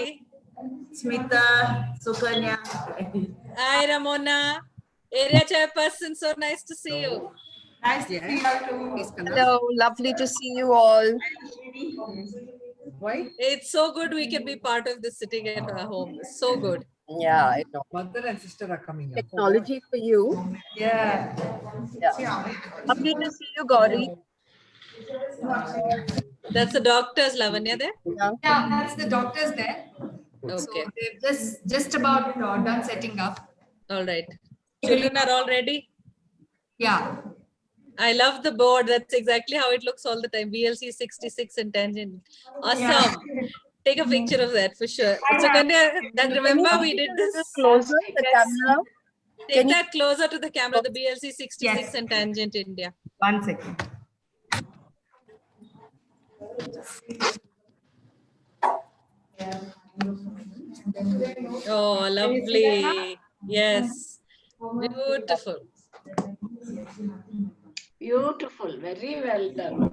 Gauri. Smita, Sukanya. Hi, Ramona. Area chairperson, so nice to see you. Nice to see you too. Hello, lovely to see you all. Why? It's so good we can be part of this sitting at our home. It's so good. Yeah, I know. Mother and sister are coming up. Technology for you. Yeah. Lovely to see you, Gauri. That's the doctors, Lavanya, there? Yeah. Yeah, that's the doctors there. Okay. So they're just about done setting up. All right. Children are all ready? Yeah. I love the board. That's exactly how it looks all the time. VLC 66 and tangent. Awesome. Take a picture of that for sure. So Kanya, remember we did this? Closer the camera. Take that closer to the camera, the BLC 66 and tangent India. 1 second. Oh, lovely. Yes. Beautiful. Beautiful, very well done.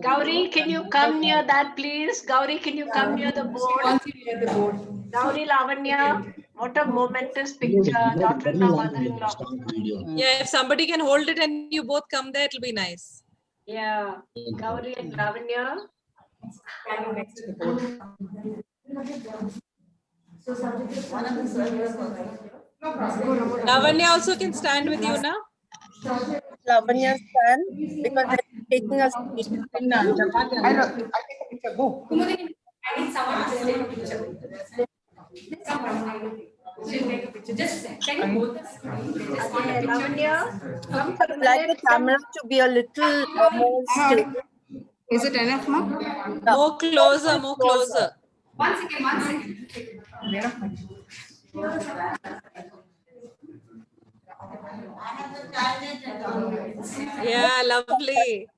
Gauri, can you come near that, please? Gauri, can you come near the board? Gauri, Lavanya, what a momentous picture. Daughter-in-law, mother-in-law. Yeah, if somebody can hold it and you both come there, it'll be nice. Yeah, Gauri and Lavanya. Lavanya also can stand with you now. Lavanya stand because they're taking us. I take a picture. Go. I need someone to take a picture. She'll take a picture. Just can you hold this? Just want a picture. Lavanya, come I'd like the camera to be a little more stable. Is it enough, ma'am? More closer, more closer. 1 second, 1 second. Yeah, lovely.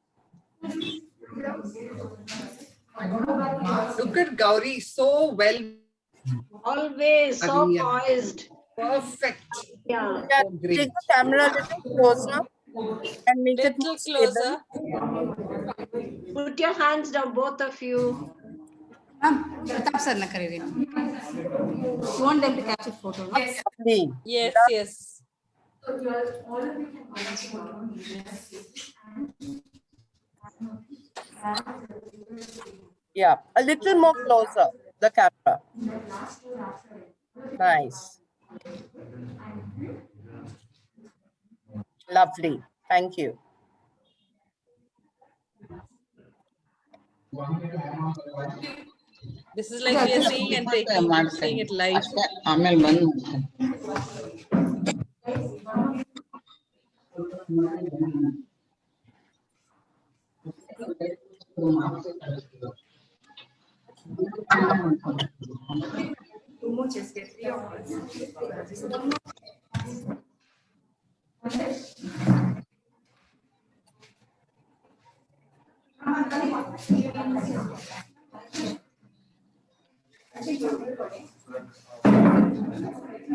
Look at Gauri, so well. always so poised. Perfect. Yeah. Yeah, Oh, great. take the camera a little closer and make it Little more stable. closer. Put your hands down, both of you. Ma'am, Pratap sir na kare rena. You want them to capture photo, no? Yes. Lovely. Yes, yes. Yeah, a little more closer, the camera. Nice. Lovely. Thank you. This is like we are seeing and seeing it live.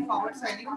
Forward sliding.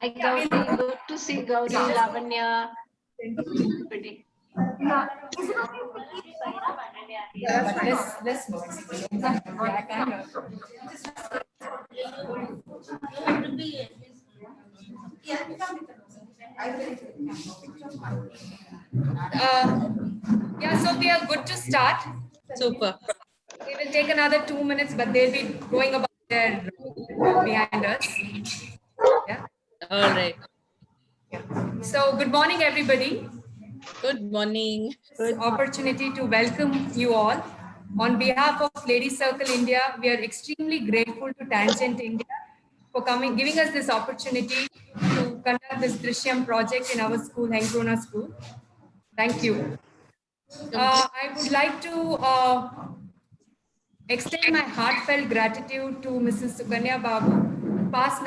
Hi, Gauri. Good to see Gauri, Lavanya. Everybody. Yeah, so we are good to start. Super. We will take another 2 minutes, but they'll be going about their behind us. Yeah. All right. So good morning, everybody. Good morning. This opportunity to welcome you all. On behalf of Ladies Circle India, we are extremely grateful to Tangent India for giving us this opportunity to conduct this Drishyam project in our school, Hengrona School. Thank you. I would like to extend my heartfelt gratitude to Mrs. Sukanya Babu, past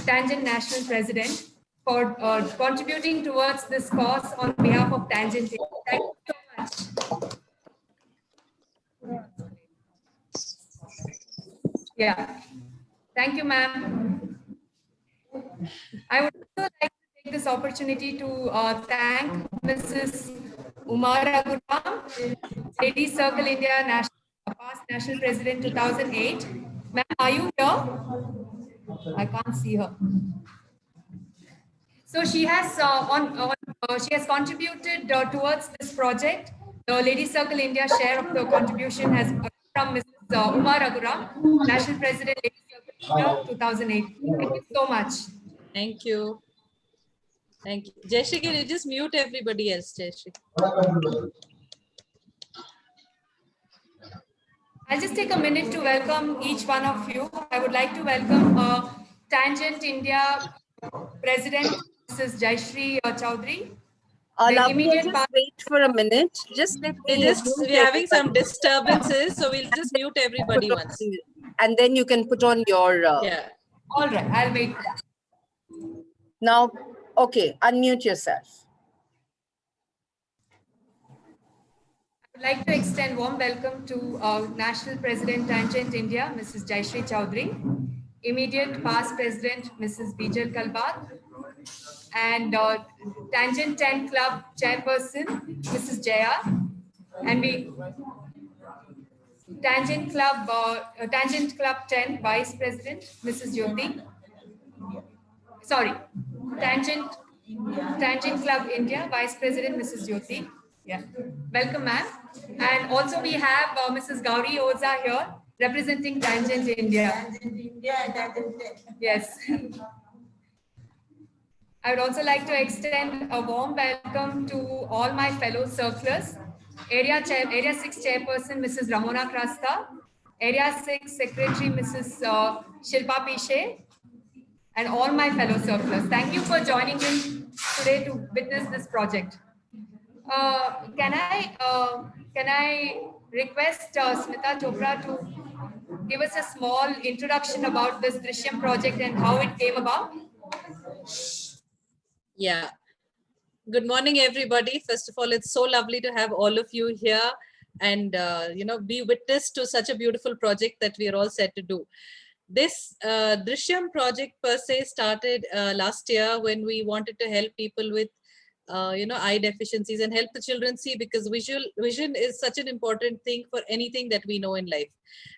Tangent National President, for contributing towards this cause on behalf of Tangent India. Thank you so much. Yeah. Thank you, ma'am. I would also like to take this opportunity to thank Mrs. Umar Aguram, Ladies Circle India past National President 2008. Ma'am, are you here? I can't see her. So she has she has contributed towards this project. The Ladies Circle India share of the contribution has from Mrs. Umar Aguram, National President, Ladies Circle India 2008. Thank you so much. Thank you. Thank you. Jayashree, can you just mute everybody else, Jayashree? I'll just take a minute to welcome each one of you. I would like to welcome Tangent India President, Mrs. Jayashree Chowdhury. Lavanya, just wait for a minute. Just let me. We're having some disturbances, so we'll just mute everybody once. And then you can put on your. Yeah. All right, I'll wait. Now, okay, unmute yourself. I would like to extend warm welcome to National President Tangent India, Mrs. Jayashree Chowdhury, immediate past President, Mrs. Bijal Kalbat, and Tangent 10 Club Chairperson, Mrs. Jaya, and Tangent Club 10 Vice President, Mrs. Jyoti. Sorry, Tangent Club India Vice President, Mrs. Jyoti. Yeah, welcome, ma'am. And also we have Mrs. Gauri Oza here, representing Tangent India. Yes. I would also like to extend a warm welcome to all my fellow circlers. Area 6 Chairperson, Mrs. Ramona Krasta. Area 6 Secretary, Mrs. Shilpa Piche. And all my fellow circlers. Thank you for joining in today to witness this project. Can I request Smita Chopra to give us a small introduction about this Drishyam project and how it came about? Yeah. Good morning, everybody. First of all, it's so lovely to have all of you here and be witness to such a beautiful project that we are all set to do. This Drishyam project per se started last year when we wanted to help people with eye deficiencies and help the children see, because vision is such an important thing for anything that we know in life,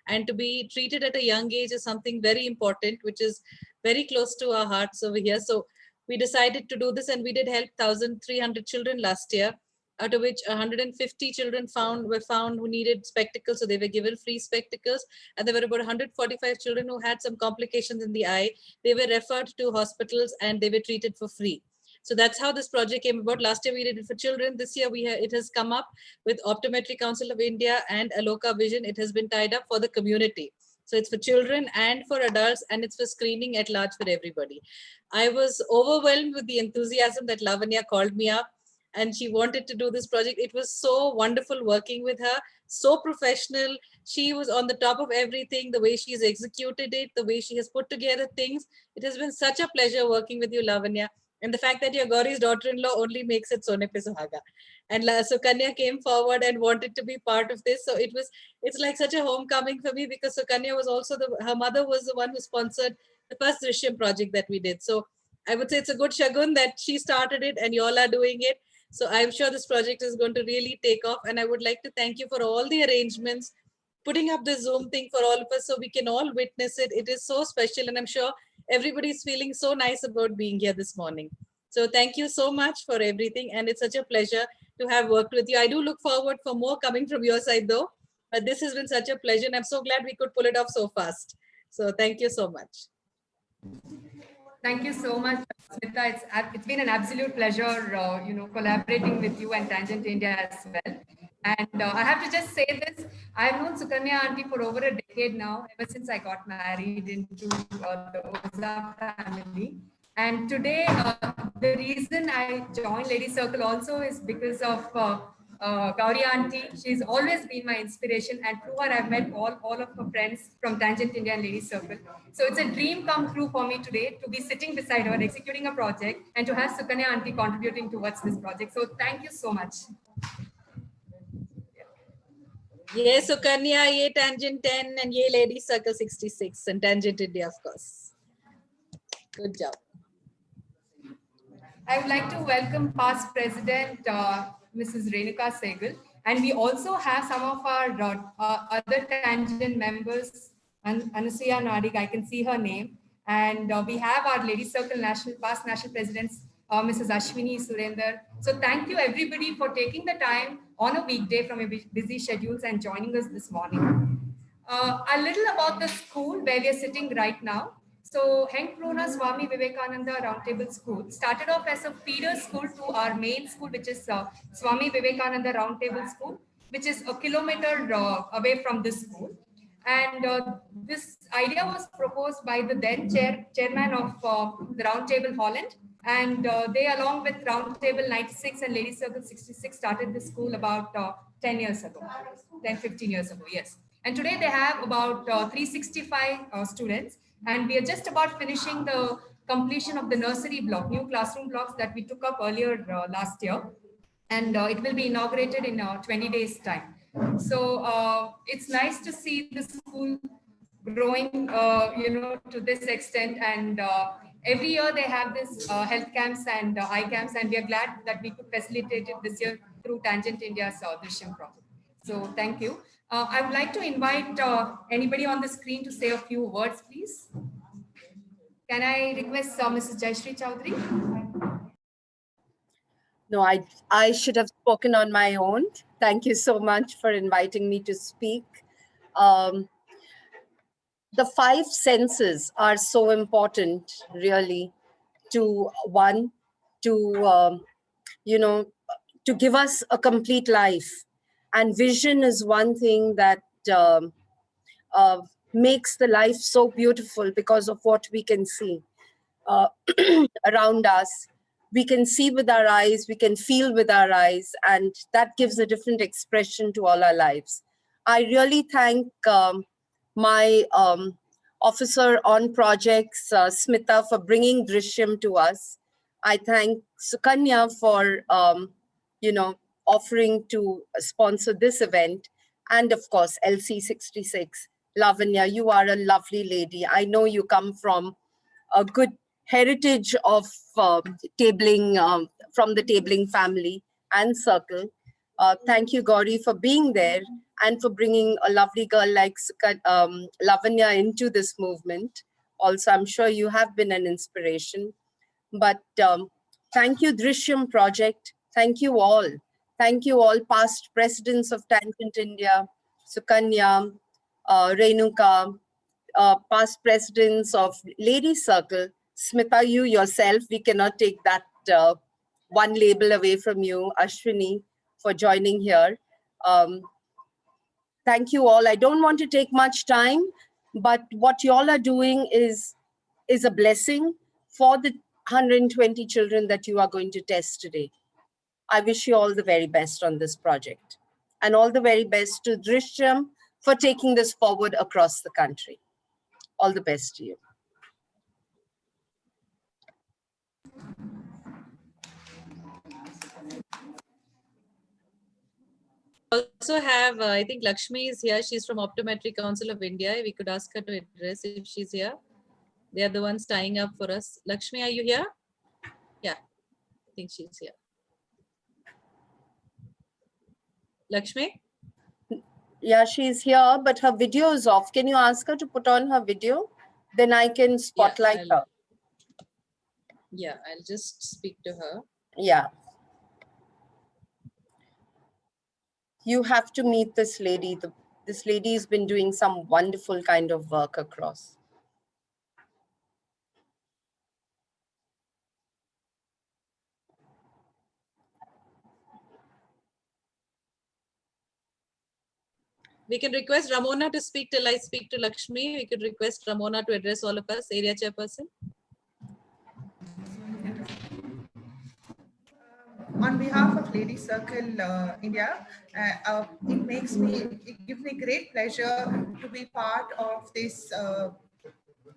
and to be treated at a young age is something very important, which is very close to our hearts over here. So we decided to do this, and we did help 1,300 children last year, out of which 150 children were found who needed spectacles, so they were given free spectacles, and there were about 145 children who had some complications in the eye. They were referred to hospitals and they were treated for free. So that's how this project came about. Last year we did it for children. This year it has come up with Optometry Council of India and Aloka Vision. It has been tied up for the community. So it's for children and for adults, and it's for screening at large for everybody. I was overwhelmed with the enthusiasm that Lavanya called me up, and she wanted to do this project. It was so wonderful working with her, so professional. She was on the top of everything, the way she's executed it, the way she has put together things. It has been such a pleasure working with you, Lavanya. And the fact that you're Gauri's daughter-in-law only makes it Sone Pe Suhaga. And Sukanya came forward and wanted to be part of this. So it's like such a homecoming for me, because Sukanya was also her mother was the one who sponsored the first Drishyam project that we did. So I would say it's a good shagun that she started it and you all are doing it. So I'm sure this project is going to really take off. And I would like to thank you for all the arrangements, putting up the Zoom thing for all of us so we can all witness it. It is so special, and I'm sure everybody's feeling so nice about being here this morning. So thank you so much for everything, and it's such a pleasure to have worked with you. I do look forward for more coming from your side though, but this has been such a pleasure, and I'm so glad we could pull it off so fast. So thank you so much. Thank you so much, Smita. It's been an absolute pleasure, collaborating with you and Tangent India as well. And I have to just say this, I've known Sukanya auntie for over a decade now, ever since I got married into the Oza family. And today, the reason I joined Lady Circle also is because of Gauri auntie. She's always been my inspiration, and through her I've met all of her friends from Tangent India and Lady Circle. So it's a dream come true for me today to be sitting beside her, executing a project, and to have Sukanya auntie contributing towards this project. So thank you so much. Ye Sukanya, ye Tangent 10, and ye Lady Circle 66, and Tangent India, of course. Good job. I would like to welcome past President Mrs. Renuka Sehgal, and we also have some of our other Tangent members, Anusuya Nadig, I can see her name, and we have our Lady Circle past national presidents, Mrs. Ashwini Surender. So thank you everybody for taking the time on a weekday from your busy schedules and joining us this morning. A little about the school where we are sitting right now. So Henkrona Swami Vivekananda Roundtable School started off as a feeder school to our main school, which is Swami Vivekananda Roundtable School, which is a kilometer away from this school. And this idea was proposed by the then chairman of the Roundtable Holland. And they, along with Roundtable 96 and Lady Circle 66, started this school about 10 years ago, 10, 15 years ago, yes. And today they have about 365 students. And we are just about finishing the completion of the nursery block, new classroom blocks that we took up earlier last year. And it will be inaugurated in 20 days' time. So it's nice to see the school growing, to this extent. And every year they have this health camps and eye camps, and we are glad that we could facilitate it this year through Tangent India's Drishyam project. So thank you. I would like to invite anybody on the screen to say a few words, please. Can I request Mrs. Jayashree Chowdhury? No, I should have spoken on my own. Thank you so much for inviting me to speak. The 5 senses are so important, really, to to give us a complete life. And vision is one thing that makes the life so beautiful because of what we can see around us. We can see with our eyes, we can feel with our eyes, and that gives a different expression to all our lives. I really thank my officer on projects, Smita, for bringing Drishyam to us. I thank Sukanya for, offering to sponsor this event. And of course, LC66. Lavanya, you are a lovely lady. I know you come from a good heritage of tabling, from the tabling family and circle. Thank you, Gauri, for being there and for bringing a lovely girl like Lavanya into this movement. Also, I'm sure you have been an inspiration. But thank you, Drishyam Project. Thank you all. Thank you all past presidents of Tangent India, Sukanya, Renuka, past presidents of Lady Circle. Smita, you yourself, we cannot take that one label away from you, Ashwini, for joining here. Thank you all. I don't want to take much time, but what you all are doing is a blessing for the 120 children that you are going to test today. I wish you all the very best on this project, and all the very best to Drishyam for taking this forward across the country. All the best to you. also have, I think Lakshmi is here. She's from Optometry Council of India. We could ask her to address if she's here. They are the ones tying up for us. Lakshmi, are you here? Yeah, I think she's here. Lakshmi? Yeah, she's here, but her video is off. Can you ask her to put on her video? Then I can spotlight her. Yeah, I'll just speak to her. Yeah. You have to meet this lady. This lady has been doing some wonderful kind of work across. We can request Ramona to speak till I speak to Lakshmi. We could request Ramona to address all of us, area chairperson. On behalf of Lady Circle India, it gives me great pleasure to be part of this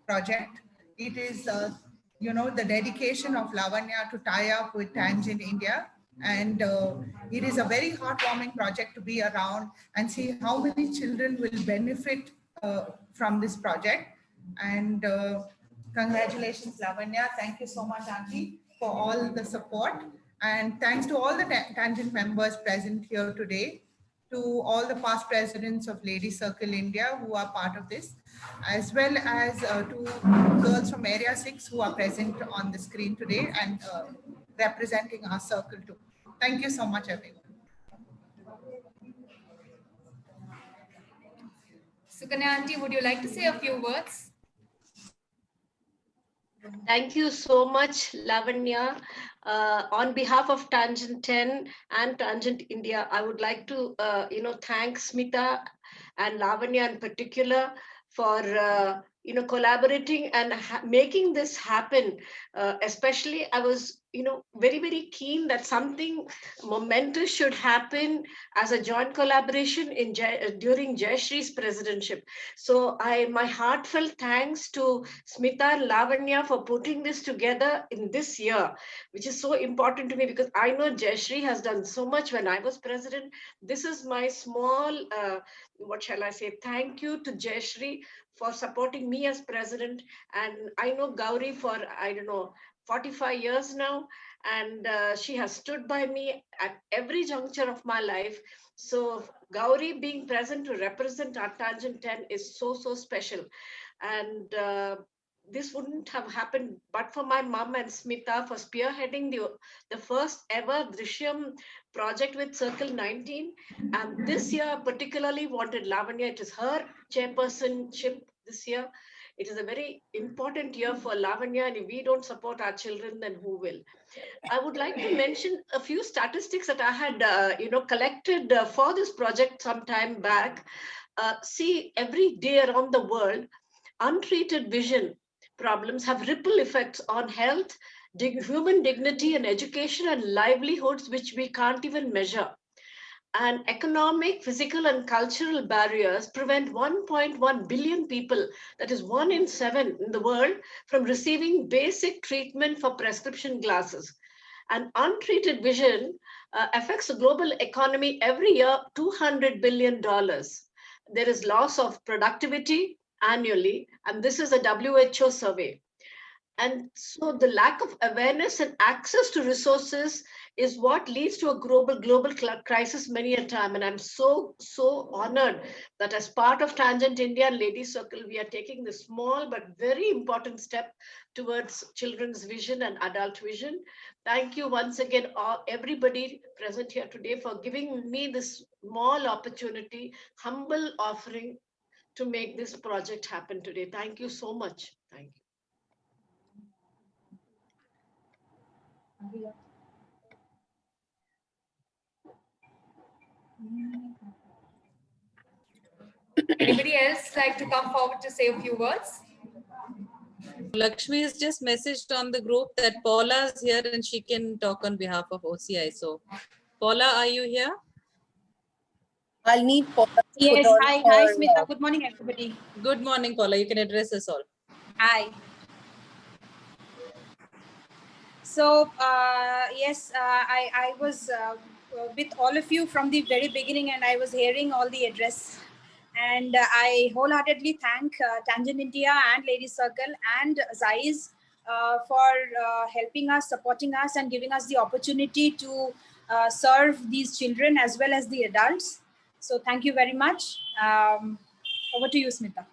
project. It is, the dedication of Lavanya to tie up with Tangent India. And it is a very heartwarming project to be around and see how many children will benefit from this project. And congratulations, Lavanya. Thank you so much, Auntie, for all the support. And thanks to all the Tangent members present here today, to all the past presidents of Lady Circle India who are part of this, as well as to girls from Area 6 who are present on the screen today and representing our circle too. Thank you so much, everyone. Sukanya Auntie, would you like to say a few words? Thank you so much, Lavanya. On behalf of Tangent 10 and Tangent India, I would like to, thank Smita and Lavanya in particular for, collaborating and making this happen. Especially, I was, very, very keen that something momentous should happen as a joint collaboration during Jayashree's presidentship. So my heartfelt thanks to Smita and Lavanya for putting this together in this year, which is so important to me because I know Jayashree has done so much when I was president. This is my small, what shall I say, thank you to Jayashree for supporting me as president. And I know Gauri for, 45 years now, and she has stood by me at every juncture of my life. So Gauri being present to represent our Tangent 10 is so, so special. And this wouldn't have happened but for my mom and Smita for spearheading the first ever Drishyam project with Circle 19. And this year particularly wanted Lavanya, it is her chairpersonship this year. It is a very important year for Lavanya, and if we don't support our children, then who will? I would like to mention a few statistics that I had, collected for this project some time back. See, every day around the world, untreated vision problems have ripple effects on health, human dignity and education and livelihoods, which we can't even measure. And economic, physical, and cultural barriers prevent 1.1 billion people, that is 1 in 7 in the world, from receiving basic treatment for prescription glasses. And untreated vision affects the global economy every year, $200 billion. There is loss of productivity annually, and this is a WHO survey. And so the lack of awareness and access to resources is what leads to a global crisis many a time. And I'm so honored that as part of Tangent India and Lady Circle, we are taking this small but very important step towards children's vision and adult vision. Thank you once again, everybody present here today, for giving me this small opportunity, humble offering to make this project happen today. Thank you so much. Thank you. Anybody else like to come forward to say a few words? Lakshmi has just messaged on the group that Paula is here and she can talk on behalf of OCI. So, Paula, are you here? I'll need Paula to Yes, put on hi, her, Smita. Good morning, everybody. Good morning, Paula. You can address us all. Hi. So, yes, I was with all of you from the very beginning, and I was hearing all the address. And I wholeheartedly thank Tangent India and Ladies Circle and Zais for helping us, supporting us, and giving us the opportunity to serve these children as well as the adults. So thank you very much. Over to you, Smita.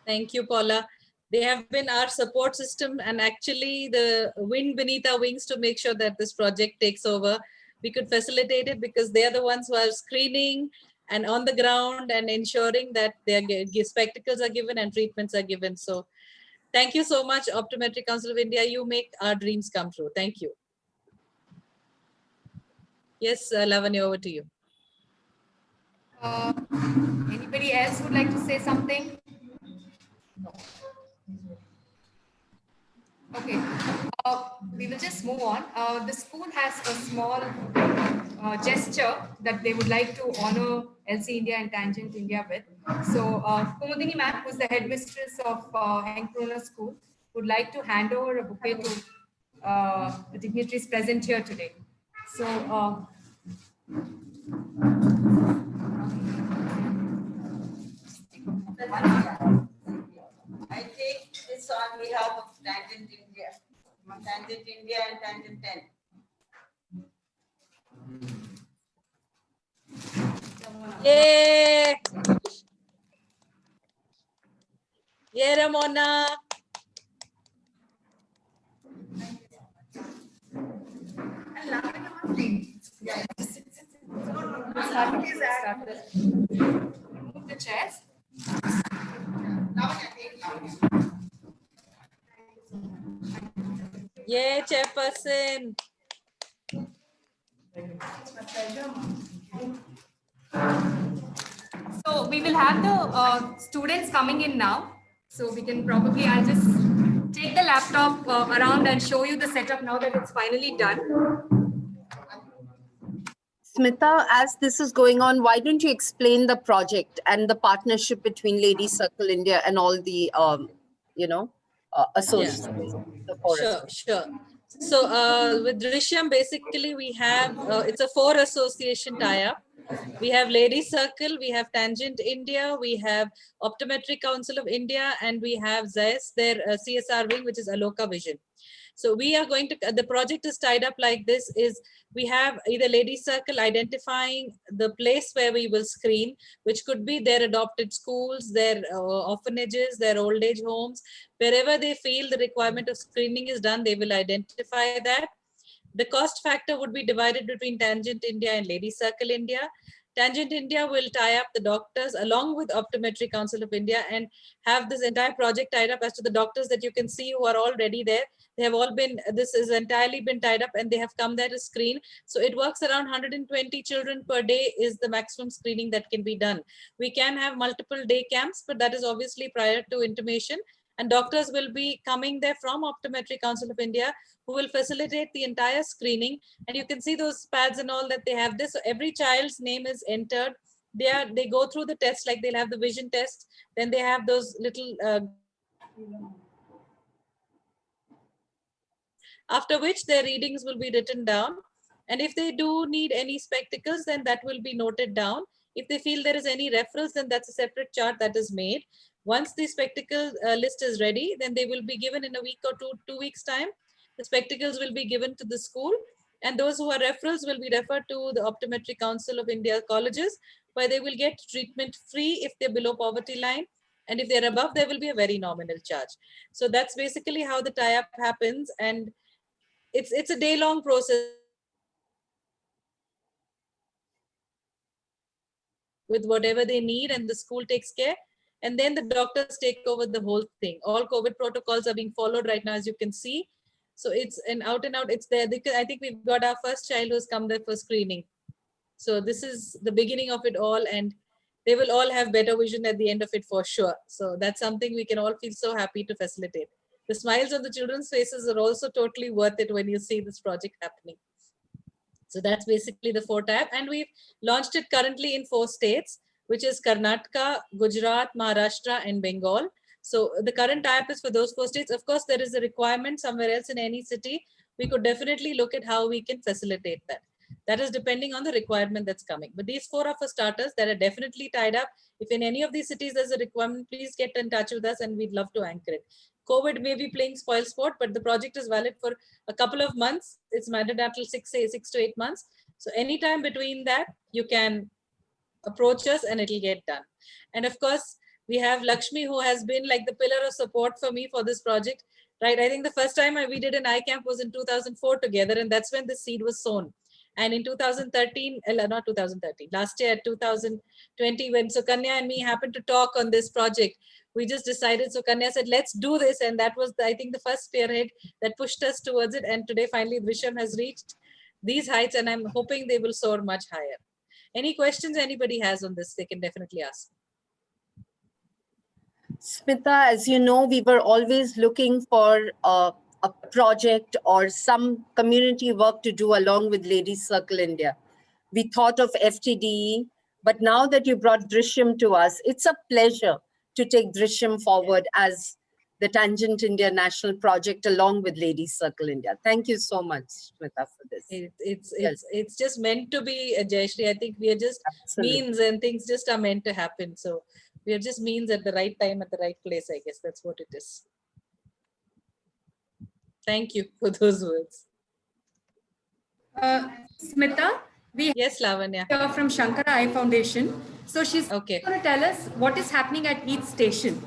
Thank you, Paula. They have been our support system and actually the wind beneath our wings to make sure that this project takes over. We could facilitate it because they are the ones who are screening and on the ground and ensuring that their spectacles are given and treatments are given. So thank you so much, Optometric Council of India. You make our dreams come true. Thank you. Yes, Lavanya, over to you. Anybody else would like to say something? Okay, we will just move on. The school has a small gesture that they would like to honor LC India and Tangent India with. So Kumudini ma'am, who's the headmistress of Henkrona School, would like to hand over a bouquet to the dignitaries present here today. So I take this on behalf of Tangent India and Tangent 10. Yay! Yay, Ramona! remove the chairs. Yay, Chairperson! So we will have the students coming in now. So we can probably, I'll just take the laptop around and show you the setup now that it's finally done. Smita, as this is going on, why don't you explain the project and the partnership between Ladies Circle India and all the, associates? Sure. So with Drishyam, basically we have, it's a 4 association tie-up. We have Ladies Circle, we have Tangent India, we have Optometric Council of India, and we have ZES, their CSR wing, which is Aloka Vision. So we are going to, the project is tied up like this, is we have either Ladies Circle identifying the place where we will screen, which could be their adopted schools, their orphanages, their old age homes, wherever they feel the requirement of screening is done, they will identify that. The cost factor would be divided between Tangent India and Ladies Circle India. Tangent India will tie up the doctors along with Optometric Council of India and have this entire project tied up. As to the doctors that you can see who are already there, they have all been, this is entirely been tied up and they have come there to screen. So it works around 120 children per day is the maximum screening that can be done. We can have multiple day camps, but that is obviously prior to intimation. And doctors will be coming there from Optometric Council of India who will facilitate the entire screening. And you can see those pads and all that they have this. So every child's name is entered. They go through the test, like they'll have the vision test. Then they have those little, after which their readings will be written down. And if they do need any spectacles, then that will be noted down. If they feel there is any referrals, then that's a separate chart that is made. Once the spectacle list is ready, then they will be given in a week or 2 weeks time. The spectacles will be given to the school, and those who are referrals will be referred to the Optometric Council of India colleges, where they will get treatment free if they're below poverty line. And if they're above, there will be a very nominal charge. So that's basically how the tie-up happens. And it's a day-long process with whatever they need, and the school takes care. And then the doctors take over the whole thing. All COVID protocols are being followed right now, as you can see. So it's an out and out, it's there. I think we've got our first child who's come there for screening. So this is the beginning of it all, and they will all have better vision at the end of it for sure. So that's something we can all feel so happy to facilitate. The smiles on the children's faces are also totally worth it when you see this project happening. So that's basically the 4 tab, and we've launched it currently in 4 states, which is Karnataka, Gujarat, Maharashtra, and Bengal. So the current type is for those 4 states. Of course, there is a requirement somewhere else in any city. We could definitely look at how we can facilitate that. That is depending on the requirement that's coming. But these 4 are for starters that are definitely tied up. If in any of these cities there's a requirement, please get in touch with us and we'd love to anchor it. COVID may be playing spoil sport, but the project is valid for a couple of months. It's mandated until 6 to 8 months. So anytime between that, you can approach us and it'll get done. And of course, we have Lakshmi, who has been like the pillar of support for me for this project, right? I think the first time we did an iCamp was in 2004 together, and that's when the seed was sown. And in 2013, not 2013, last year, 2020, when Sukanya and me happened to talk on this project, we just decided, Sukanya said, let's do this. And that was, I think, the first spearhead that pushed us towards it. And today, finally, Drisham has reached these heights, and I'm hoping they will soar much higher. Any questions anybody has on this, they can definitely ask. Smita, as you know, we were always looking for a project or some community work to do along with Ladies Circle India. We thought of FTDE, but now that you brought Drishyam to us, it's a pleasure to take Drishyam forward as the Tangent India National Project along with Ladies Circle India. Thank you so much, Smita, for this. It's just meant to be, Jayashree. I think we are just Absolutely. means, and things just are meant to happen. So we are just means at the right time, at the right place, I guess. That's what it is. Thank you for those words. Smita, we Yes, Lavanya. are from Shankara Eye Foundation. So she's Okay. going to tell us what is happening at each station.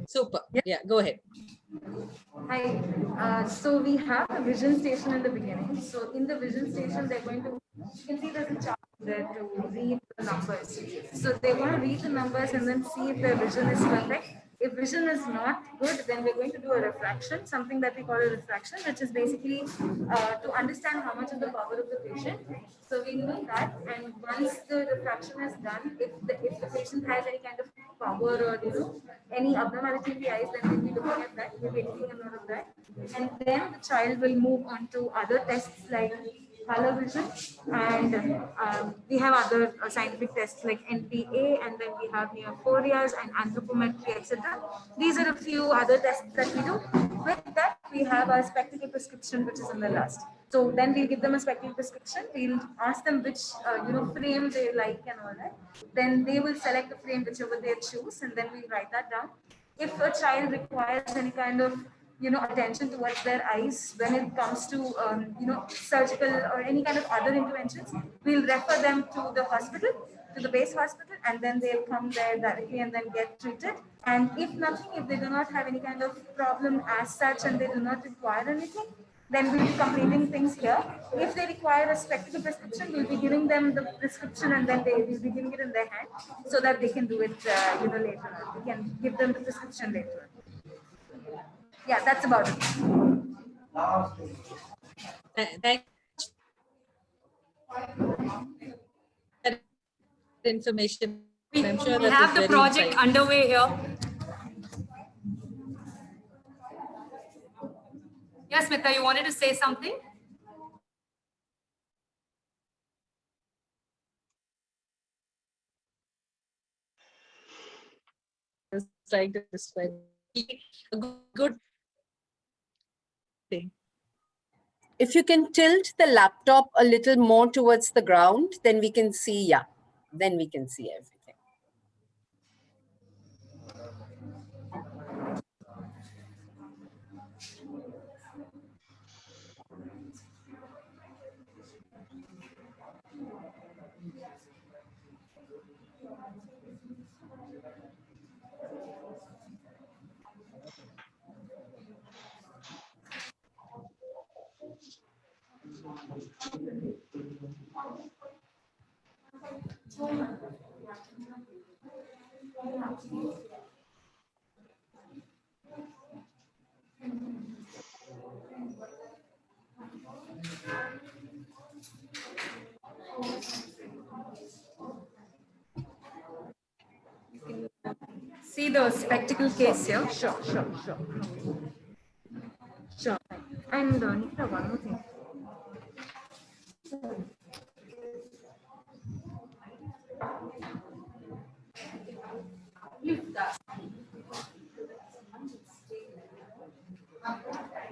Super. Yeah, go ahead. Hi. So we have a vision station in the beginning. So in the vision station, they're going to, you can see there's a chart there to read the numbers. So they want to read the numbers and then see if their vision is perfect. If vision is not good, then we're going to do a refraction, something that we call a refraction, which is basically to understand how much is the power of the patient. So we know that, and once the refraction is done, if the patient has any kind of power or any abnormality in the eyes, then we'll be looking at that, we'll be taking a note of that, and then the child will move on to other tests like color vision, and we have other scientific tests like NPA, and then we have neophorias and anthropometry, etc. These are a few other tests that we do. With that, we have our spectacle prescription, which is in the last. So then we'll give them a spectacle prescription. We'll ask them which frame they like and all that. Then they will select the frame whichever they choose, and then we write that down. If a child requires any kind of attention towards their eyes when it comes to surgical or any kind of other interventions, we'll refer them to the hospital, to the base hospital, and then they'll come there directly and then get treated. And if nothing, if they do not have any kind of problem as such and they do not require anything, then we'll be completing things here. If they require a spectacle prescription, we'll be giving them the prescription and then they will be giving it in their hand so that they can do it later on. We can give them the prescription later. Yeah, that's about it. Thank you. Information. I'm sure We that have is the very project insightful. underway here. Yes, Smita, you wanted to say something? Trying to describe a good thing. If you can tilt the laptop a little more towards the ground, then we can see, yeah, then we can see everything. See the spectacle case here. Sure. And Nita, one more thing.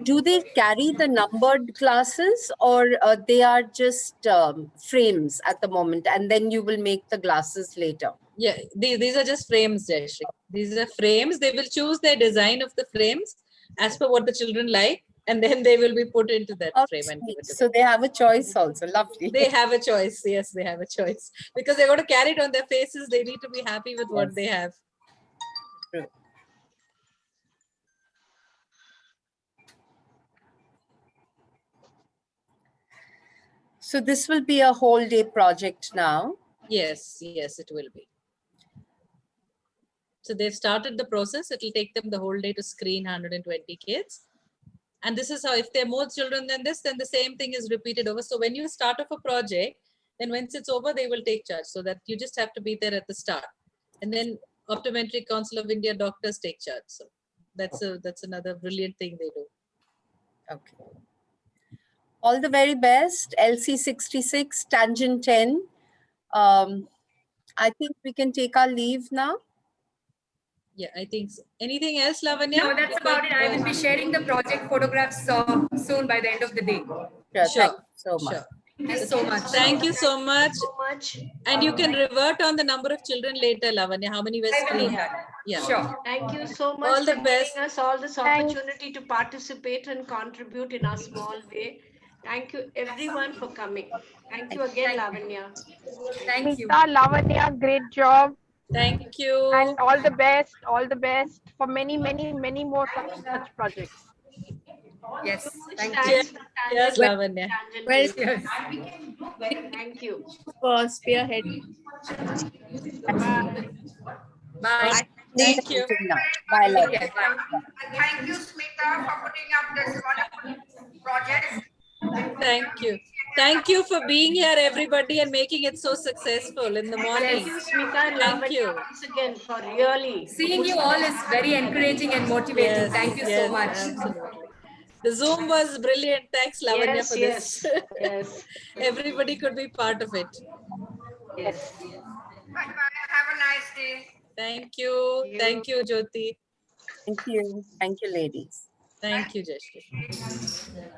do they carry the numbered glasses, or they are just frames at the moment, and then you will make the glasses later? Yeah, these are just frames, Jayashree. These are frames. They will choose their design of the frames as per what the children like, and then they will be put into that Oh, frame and sweet. given to them. So they have a choice also. Lovely. They have a choice. Yes, they have a choice because they're going to carry it on their faces. They need to be happy with what Yes. they have. True. So this will be a whole day project now. Yes, yes, it will be. So they've started the process. It will take them the whole day to screen 120 kids. And this is how, if there are more children than this, then the same thing is repeated over. So when you start off a project, then once it's over, they will take charge. So that you just have to be there at the start. And then Optometry Council of India doctors take charge. So that's another brilliant thing they do. Okay. All the very best, LC66, Tangent 10. I think we can take our leave now. Yeah, I think so. Anything else, Lavanya? No, that's about it. I will be sharing the project photographs soon by the end of the day. Sure, Sure, thank you so much. sure. Thank you so much. Thank you so much. So much. And you can revert on the number of children later, Lavanya, how many were I will do screened. that. Yeah. Sure. Thank you so much All the for best. giving us all this opportunity to participate and contribute in our small way. Thank you everyone for coming. Thank you again, Lavanya. Thank you. Smita, Lavanya, great job. Thank you. And all the best for many, many, many more such projects. Yes. Thank you. Thanks, Yes, Lavanya. Well, Yes. Thank you. for spearhead. Bye. Thank you. Bye, love. Yes, bye. Thank you, Smita, for putting up this wonderful project. Thank you. Thank you for being here, everybody, and making it so successful in the morning. Thank you, Smita and Thank Lavanya, you. once again for really. Seeing you all is very encouraging and motivating. Yes, Thank you yes, so much. absolutely. The Zoom was brilliant. Thanks, Lavanya, Yes, for yes, this. yes, Everybody could be part of it. yes. Bye-bye. Have a nice day. Thank you. Thank you, Jyoti. Thank you. Thank you, ladies. Thank you, Jayashree.